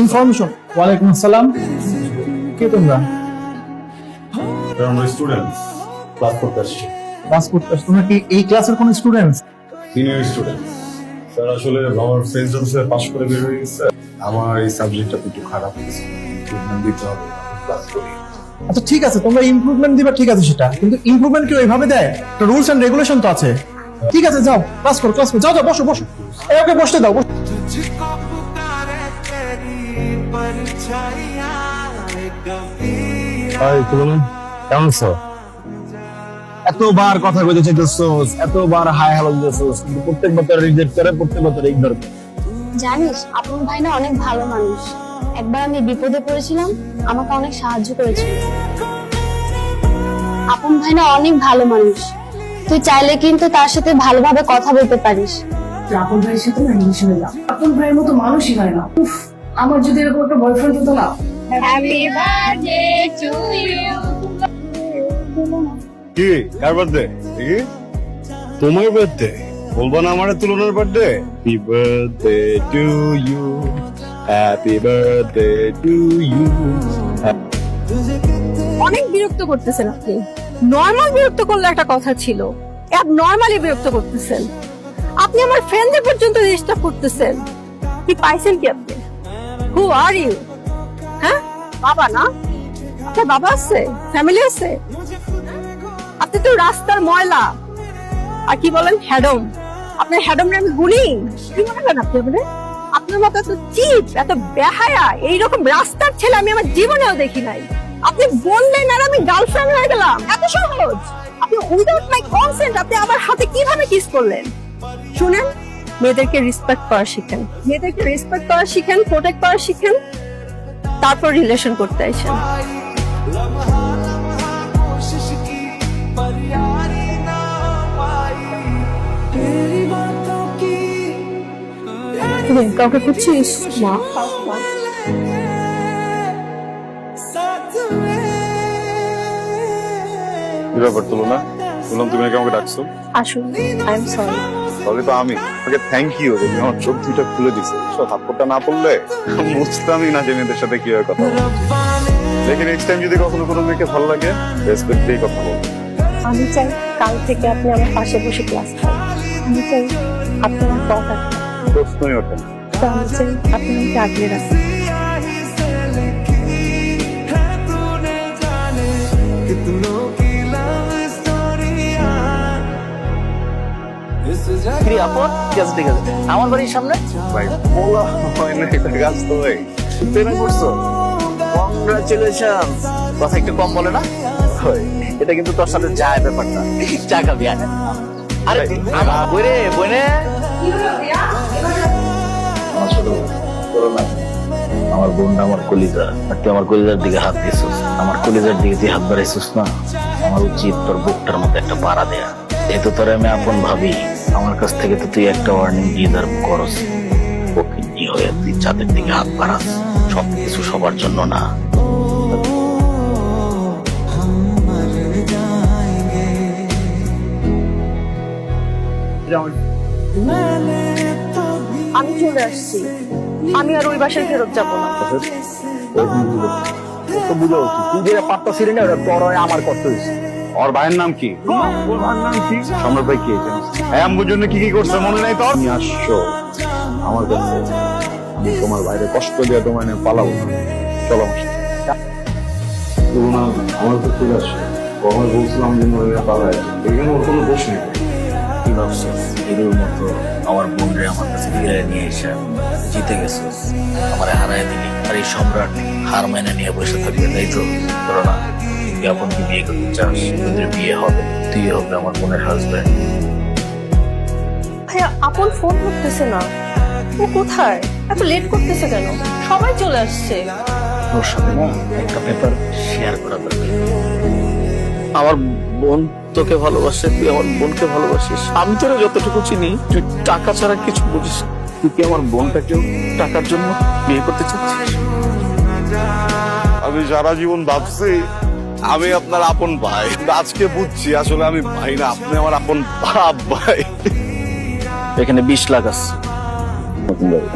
Information. ওয়ালাইকুম আসসালাম, কে তোমরা? আমরা স্টুডেন্ট, ক্লাস করতে আসছি। ক্লাস করতে আসছো? তোমরা কি এই ক্লাসের কোন স্টুডেন্টস? Senior student sir. আসলে আমার ফ্রেন্ডস জনসে পাস করে বের হয়ে গেছে। আমার এই সাবজেক্টটা একটু খারাপ হয়েছে, ইমপ্রুভমেন্ট দিতে হবে, ক্লাস করি। আচ্ছা ঠিক আছে, তোমরা ইমপ্রুভমেন্ট দিবা, ঠিক আছে সেটা, কিন্তু ইমপ্রুভমেন্ট কেউ এভাবে দেয়? একটা রুলস এন্ড রেগুলেশন তো আছে। ঠিক আছে যাও ক্লাস করো, ক্লাস করো, যাও যাও, বসো বসো, ওকে বসতে দাও, বসো। হাই তুলনা, কেমন আছো? এতবার কথা কইতে চাইতেছোস, এতবার হাই হ্যালো দিতেছোস, কিন্তু প্রত্যেকবার তোর রিজেক্ট করে, প্রত্যেকবার তোর ইগনোর করে। জানিস আপন ভাই না অনেক ভালো মানুষ। একবার আমি বিপদে পড়েছিলাম, আমাকে অনেক সাহায্য করেছিল। আপন ভাই না অনেক ভালো মানুষ, তুই চাইলে কিন্তু তার সাথে ভালোভাবে কথা বলতে পারিস। আপন ভাইয়ের সাথে না ইংলিশ হয়ে যাও, আপন ভাইয়ের মতো মানুষই হয় না। উফ, আমার যদি এরকম একটা বয়ফ্রেন্ড হতো না। Happy birthday to you. কি কার বার্থডে? কি তোমার বার্থডে? বলবো না আমার তুলনার birthday? Happy birthday to you, happy birthday to you. অনেক বিরক্ত করতেছেন আপনি। নর্মাল বিরক্ত করলে একটা কথা ছিল, নর্মালি বিরক্ত করতেছেন। আপনি আমার ফ্রেন্ডদের পর্যন্ত ডিস্টার্ব করতেছেন। কি পাইছেন কি আপনি? হু আর ইউ? হ্যাঁ, বাবা না? আপনার বাবা আছে, ফ্যামিলি আছে? আপনি তো রাস্তার ময়লা, আর কি বলেন হ্যাডম। আপনার হ্যাডমরে আমি গুনি, কি মনে করেন আপনি? আপনার মতো এত চিপ, এত বেহায়া এইরকম রাস্তার ছেলে আমি আমার জীবনেও দেখি নাই। আপনি বললেন আর আমি গার্লফ্রেন্ড হয়ে গেলাম, এত সহজ? আপনি উইদাউট মাই কনসেন্ট আপনি আমার হাতে কিভাবে কিস করলেন? শুনেন, মেয়েদেরকে রেসপেক্ট করা শিখেন, মেয়েদেরকে রেসপেক্ট করা শিখেন, প্রোটেক্ট করা শিখেন, তারপর রিলেশন করতে আসেন। কাউকে খুঁজছিস? না, কি ব্যাপার তুলনা? বললাম তুমি নাকি আমাকে ডাকছো? আসুন, আই এম সরি। তাহলে তো আমি তোমাকে থ্যাংক ইউ, তুমি আমার চোখ দুইটা খুলে দিছো। থাপ্পড়টা না পড়লে বুঝতামই না যে মেয়েদের সাথে কিভাবে কথা বলবো। দেখি নেক্সট টাইম যদি কখনো কোনো মেয়েকে ভালো লাগে, রেসপেক্ট দিয়ে কথা বলবো। আমি চাই কাল থেকে আপনি আমার পাশে বসে ক্লাস করেন। আমি চাই আপনি আমার পথ আঁকবেন। প্রশ্নই ওঠে না। তো আমি চাই আপনি আমাকে আগলে রাখেন। ঠিক আছে, আমার বাড়ির সামনে ভাই বলা হয় না, এটা গাছ তো ভাই প্রেমে পড়ছো। কংগ্রাচুলেশন। কথা একটু কম বলে না? এটা কিন্তু তোর সাথে যায় ব্যাপারটা। চা খাবি? আরে বইরে বইনে আমার বোনটা আমার কলিজা, আর তুই আমার কলিজার দিকে হাত দিছিস। আমার কলিজার দিকে তুই হাত বাড়াইছিস না, আমার উচিত তোর বুকটার মধ্যে একটা পাড়া দেয়া। যেহেতু তোর আমি আপন ভাবি, আমার কাছ থেকে তো তুই একটা ওয়ার্নিং ডিজার্ভ করস। ওকিন্নি হয়ে তুই চাঁদের দিকে হাত বাড়াস। সবকিছু সবার জন্য না। আমি চলে আসছি, আমি আর ওই বাসায় ফেরত যাবো না। বুঝো তুই যে পাত্তা ছিলি না, ওটা তোর আমার করতে হয়েছে। ওর ভাইয়ের নাম কি? ওর ভাইয়ের নাম কি? সম্রাট ভাই কি আমার জন্য কি কি করছে মনে নাই তোর? তুমি আসছো আমার কাছে, আমি তোমার বাইরে কষ্ট দিয়ে তোমার নিয়ে পালাবো না। চলো আমার সাথে। তুলনা আমার কাছে ঠিক আছে, কখন বলছিলাম যে মনে পালায়, এখানে ওর কোনো দোষ নেই। কি ভাবছিস এদের মতো আমার বোনরে আমার কাছে ফিরে নিয়ে এসে জিতে গেছিস, আমার হারায় দিলি। আর এই সম্রাট হার মেনে নিয়ে বসে থাকবে, তাই তো? ধরো না তুই আপনকে বিয়ে করতে চাস, তোদের বিয়ে হবে, তুই হবে আমার বোনের হাজব্যান্ড। ভাইয়া আপন ফোন করতেছে না, ও কোথায়? এত লেট করতেছে কেন? সবাই চলে আসছে। তোর সাথে না একটা ব্যাপার শেয়ার করা দরকার। আমার বোন তোকে ভালোবাসে, তুই আমার বোনকে ভালোবাসিস। আমি তোরা যতটুকু চিনি তুই টাকা ছাড়া কিছু বুঝিস। তুই কি আমার বোনটাকেও টাকার জন্য বিয়ে করতে চাচ্ছিস? আমি সারা জীবন ভাবছি আমি আপনার আপন ভাই, আজকে বুঝছি আসলে আমি ভাই না, আপনি আমার আপন বাপ ভাই। এখানে 20 লাখ আছে নতুন বাড়ি।